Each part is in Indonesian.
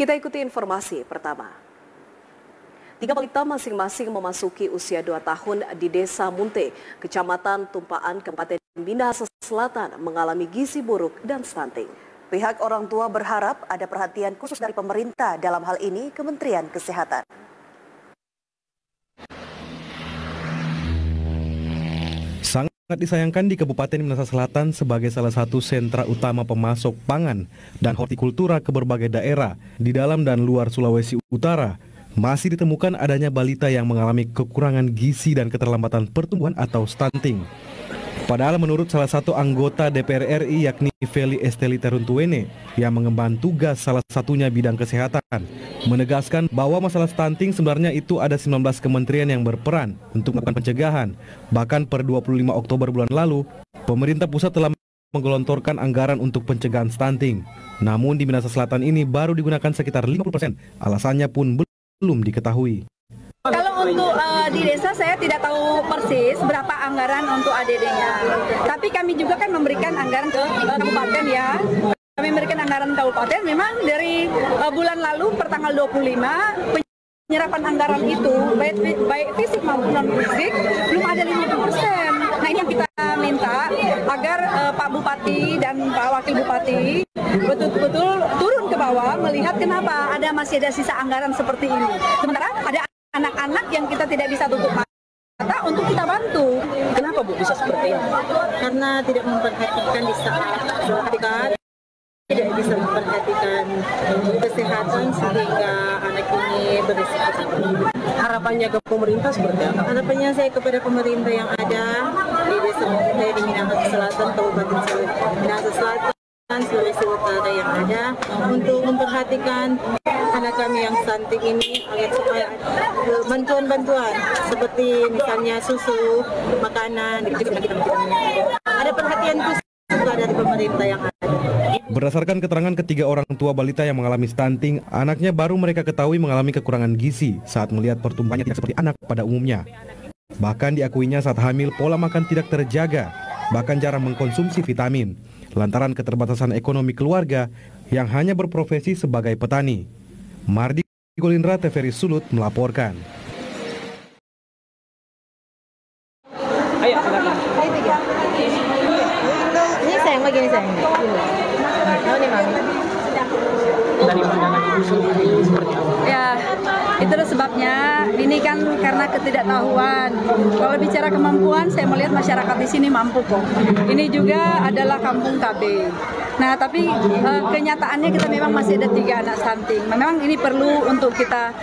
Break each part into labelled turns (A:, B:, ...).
A: Kita ikuti informasi pertama. 3 balita masing-masing memasuki usia 2 tahun di Desa Munte, Kecamatan Tumpaan, Kabupaten Minahasa Selatan mengalami gizi buruk dan stunting.
B: Pihak orang tua berharap ada perhatian khusus dari pemerintah, dalam hal ini Kementerian Kesehatan.
C: Sangat disayangkan di Kabupaten Minahasa Selatan sebagai salah satu sentra utama pemasok pangan dan hortikultura ke berbagai daerah di dalam dan luar Sulawesi Utara, masih ditemukan adanya balita yang mengalami kekurangan gizi dan keterlambatan pertumbuhan atau stunting. Padahal menurut salah satu anggota DPR RI yakni Feli Esteli Teruntuene yang mengemban tugas salah satunya bidang kesehatan, menegaskan bahwa masalah stunting sebenarnya itu ada 19 kementerian yang berperan untuk melakukan pencegahan. Bahkan per 25 Oktober bulan lalu, pemerintah pusat telah menggelontorkan anggaran untuk pencegahan stunting. Namun di Minahasa Selatan ini baru digunakan sekitar 50%, alasannya pun belum diketahui.
D: Kalau untuk di desa saya tidak tahu persis berapa anggaran untuk ADD-nya. Tapi kami juga kan memberikan anggaran ke kabupaten ya. Kami memberikan anggaran kabupaten. Memang dari bulan lalu per tanggal 25 penyerapan anggaran itu baik fisik maupun non fisik belum ada 50%. Nah ini yang kita minta agar Pak Bupati dan Pak Wakil Bupati betul-betul turun ke bawah melihat kenapa masih ada sisa anggaran seperti ini. Sementara ada anak-anak yang kita tidak bisa tutup mata untuk kita bantu.
E: Kenapa Bu bisa seperti ini? Karena tidak memperhatikan di saat tidak bisa memperhatikan kesehatan sehingga anak ini berisiko.
F: Harapannya ke pemerintah seperti apa?
E: Harapannya saya kepada pemerintah yang ada di Desa Munte di Minahasa Selatan, Kabupaten Minahasa Selatan, Sulawesi Utara yang ada untuk memperhatikan anak kami yang stunting ini agar supaya bantuan-bantuan seperti misalnya susu, makanan, ada perhatian khusus juga dari pemerintah yang ada.
C: Berdasarkan keterangan ketiga orang tua balita yang mengalami stunting, anaknya baru mereka ketahui mengalami kekurangan gizi saat melihat pertumbuhannya tidak seperti anak pada umumnya. Bahkan diakuinya saat hamil pola makan tidak terjaga, bahkan jarang mengkonsumsi vitamin, lantaran keterbatasan ekonomi keluarga yang hanya berprofesi sebagai petani. Mardi Golindra, TVRI Sulut melaporkan.
F: Ayo, silakan.
E: Ini sayang lagi nih sayang. Oh, ini mami.
F: Dari pandangan Ibu sendiri seperti apa?
D: Ya, itulah sebabnya ini kan karena ketidaktahuan. Kalau bicara kemampuan, saya melihat masyarakat di sini mampu kok. Ini juga adalah kampung KB. Nah, tapi kenyataannya kita memang masih ada 3 anak stunting. Memang ini perlu untuk kita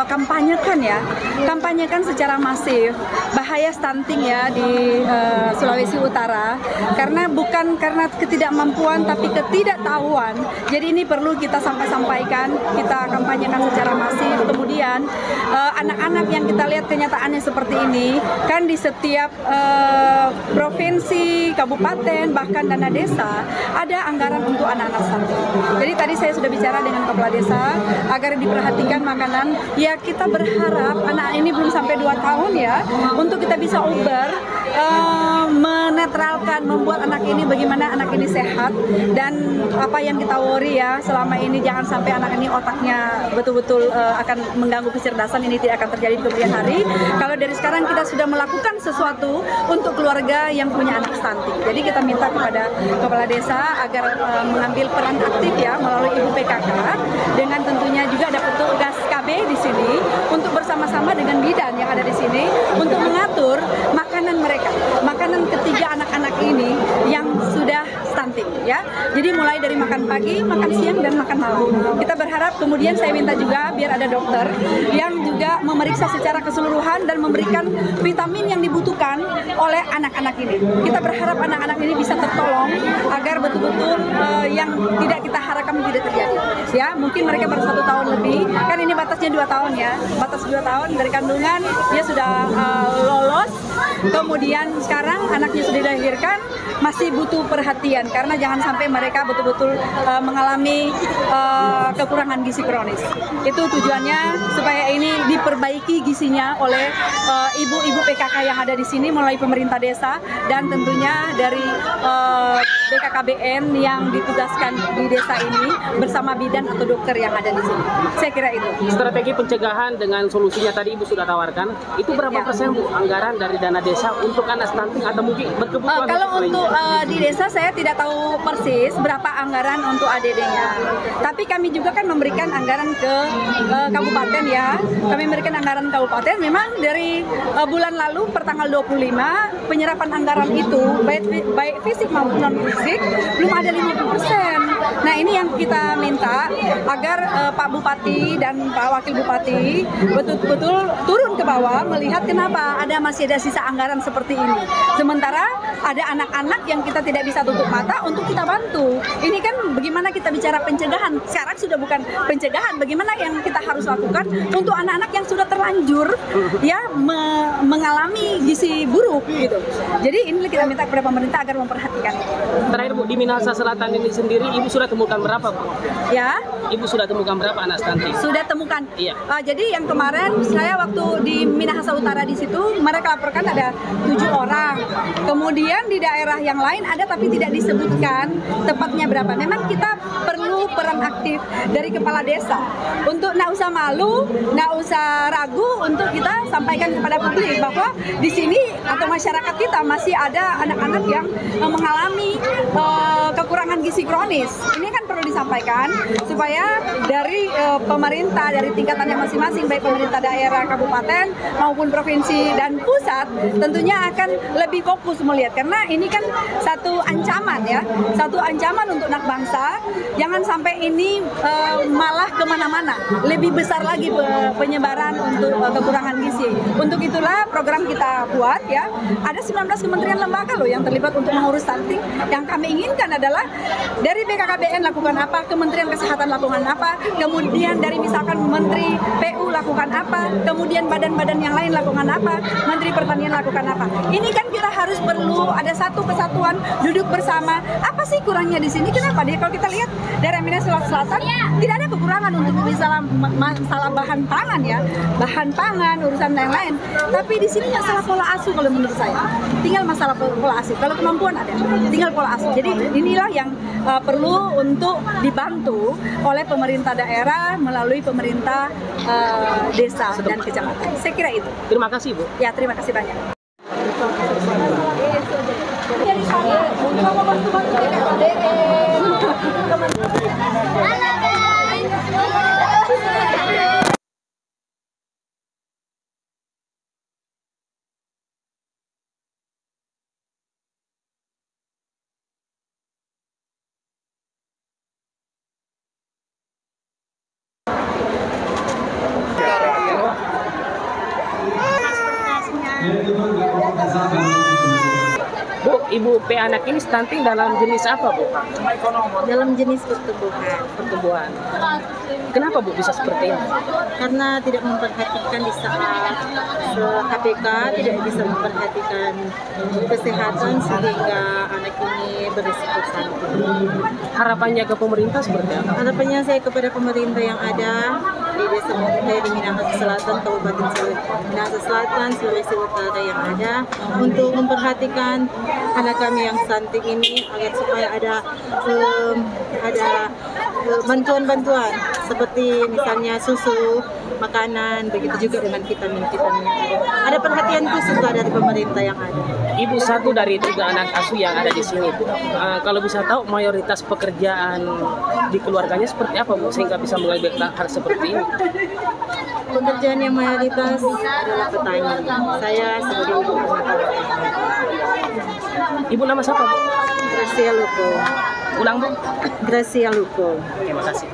D: kampanyekan ya, kampanyekan secara masif bahaya stunting ya di Sulawesi Utara. Karena bukan karena ketidakmampuan, tapi ketidaktahuan. Jadi ini perlu kita sampaikan, kita kampanyekan secara masif. Kemudian anak-anak yang kita lihat kenyataannya seperti ini, kan di setiap provinsi, kabupaten, bahkan dana desa, ada anggaran untuk anak-anak stunting. Jadi tadi saya sudah bicara dengan kepala desa agar diperhatikan makanan. Ya kita berharap anak ini belum sampai 2 tahun ya, untuk kita bisa uber, menetralkan, membuat anak ini bagaimana anak ini sehat. Dan apa yang kita worry ya selama ini, jangan sampai anak ini otaknya betul-betul akan mengganggu kecerdasan. Ini tidak akan terjadi di kemudian hari. Kalau dari sekarang kita sudah melakukan sesuatu untuk keluarga yang punya anak stunting. Jadi kita minta kepada kepala desa agar mengambil peran aktif ya melalui Ibu PKK, dengan tentunya juga ada petugas KB di sini untuk bersama-sama dengan bidan yang ada di sini untuk mengatur makanan mereka, makanan ketiga anak-anak ini yang sudah stunting ya. Jadi mulai dari makan pagi, makan siang, dan makan malam. Kita berharap kemudian saya minta juga biar ada dokter yang juga memeriksa secara keseluruhan dan memberikan vitamin yang dibutuhkan oleh anak-anak ini. Kita berharap anak-anak ini bisa tertolong agar betul-betul yang tidak kita harapkan tidak terjadi. Ya, mungkin mereka baru 1 tahun lebih, kan ini batasnya 2 tahun ya, batas 2 tahun dari kandungan dia sudah lolos. Kemudian sekarang anaknya sudah dilahirkan, masih butuh perhatian karena jangan sampai mereka betul-betul mengalami kekurangan gizi kronis. Itu tujuannya supaya ini diperbaiki gizinya oleh ibu-ibu PKK yang ada di sini melalui pemerintah desa dan tentunya dari BKKBN yang ditugaskan di desa ini bersama bidan atau dokter yang ada di sini. Saya kira itu.
F: Strategi pencegahan dengan solusinya tadi Ibu sudah tawarkan, itu berapa persen Bu anggaran dari dana desa untuk anak stunting atau mungkin berkebutuhan?
D: Kalau untuk di desa saya tidak tahu persis berapa anggaran untuk ADD-nya. Tapi kami juga kan memberikan anggaran ke kabupaten ya. Kami memberikan anggaran kabupaten. Memang dari bulan lalu pertanggal 25 penyerapan anggaran itu baik fisik maupun non fisik belum ada 50%. Nah ini yang kita minta agar Pak Bupati dan Pak Wakil Bupati betul-betul turun ke bawah melihat kenapa masih ada sisa anggaran seperti ini. Sementara ada anak-anak yang kita tidak bisa tutup mata untuk kita bantu. Ini kan bagaimana kita bicara pencegahan. Sekarang sudah bukan pencegahan, bagaimana yang kita harus lakukan untuk anak-anak yang sudah terlanjur ya mengalami gizi buruk gitu. Jadi ini kita minta kepada pemerintah agar memperhatikan.
F: Terakhir Bu, di Minahasa Selatan ini sendiri Ibu sudah temukan berapa Bu?
D: Ya.
F: Ibu sudah temukan berapa anak stunting?
D: Sudah temukan.
F: Iya.
D: Jadi yang kemarin saya waktu di Minahasa Utara di situ mereka laporkan ada 7 orang. Kemudian di daerah yang lain ada tapi tidak disebutkan tepatnya berapa. Memang kita perlu peran aktif dari kepala desa untuk nggak usah malu, nggak usah ragu untuk kita sampaikan kepada publik bahwa di sini atau masyarakat kita masih ada anak-anak yang mengalami kekurangan gizi kronis. Ini kan perlu disampaikan supaya dari pemerintah dari tingkatannya masing-masing baik pemerintah daerah, kabupaten maupun provinsi dan pusat tentunya akan lebih fokus melihat karena ini kan satu ancaman ya, satu ancaman untuk anak bangsa. Jangan sampai ini malah kemana-mana, lebih besar lagi penyebaran untuk kekurangan gizi. Untuk itulah program kita buat ya. Ada 19 kementerian lembaga loh yang terlibat untuk mengurus stunting. Yang kami inginkan adalah dari BKKBN lakukan apa, Kementerian Kesehatan lakukan apa, kemudian dari misalkan Menteri PU lakukan apa, kemudian badan-badan yang lain lakukan apa, Menteri Pertanian lakukan apa. Ini kan kita harus perlu ada satu kesatuan, duduk bersama. Apa sih kurangnya di sini? Kenapa? Dia kalau kita lihat daerah Minahasa Selatan tidak ada kekurangan untuk masalah bahan pangan ya, bahan pangan urusan yang lain. Tapi di sini masalah pola asuh kalau menurut saya. Tinggal masalah pola asuh. Kalau kemampuan ada, tinggal pola asuh. Jadi inilah yang perlu untuk dibantu oleh pemerintah daerah melalui pemerintah desa dan kecamatan. Saya kira itu.
F: Terima kasih Bu.
D: Ya, terima kasih banyak.
F: Bu, Ibu P anak ini stunting dalam jenis apa Bu?
E: Dalam jenis pertumbuhan.
F: Kenapa Bu bisa seperti ini?
E: Karena tidak memperhatikan di saat KPK tidak bisa memperhatikan kesehatan sehingga anak ini berisiko stunting.
F: Harapannya ke pemerintah seperti apa?
E: Harapannya saya kepada pemerintah yang ada di Desa Munte di Minahasa Selatan, Kabupaten Minahasa Selatan, Sulawesi Utara yang ada untuk memperhatikan anak kami yang stunting ini agar supaya ada bantuan-bantuan seperti misalnya susu, makanan, begitu juga dengan vitamin-vitamin yang ada. Ada perhatian khusus dari pemerintah yang ada.
F: Ibu satu dari 3 anak asuh yang ada di sini Bu. Kalau bisa tahu mayoritas pekerjaan di keluarganya seperti apa Bu sehingga bisa mengambil hal seperti ini?
E: Pekerjaan yang mayoritas adalah petani. Saya sebagai ibu rumah tangga.
F: Ibu nama siapa Bu?
E: Gracia Luko.
F: Ulang Bu.
E: Gracia Luko.
F: Terima kasih.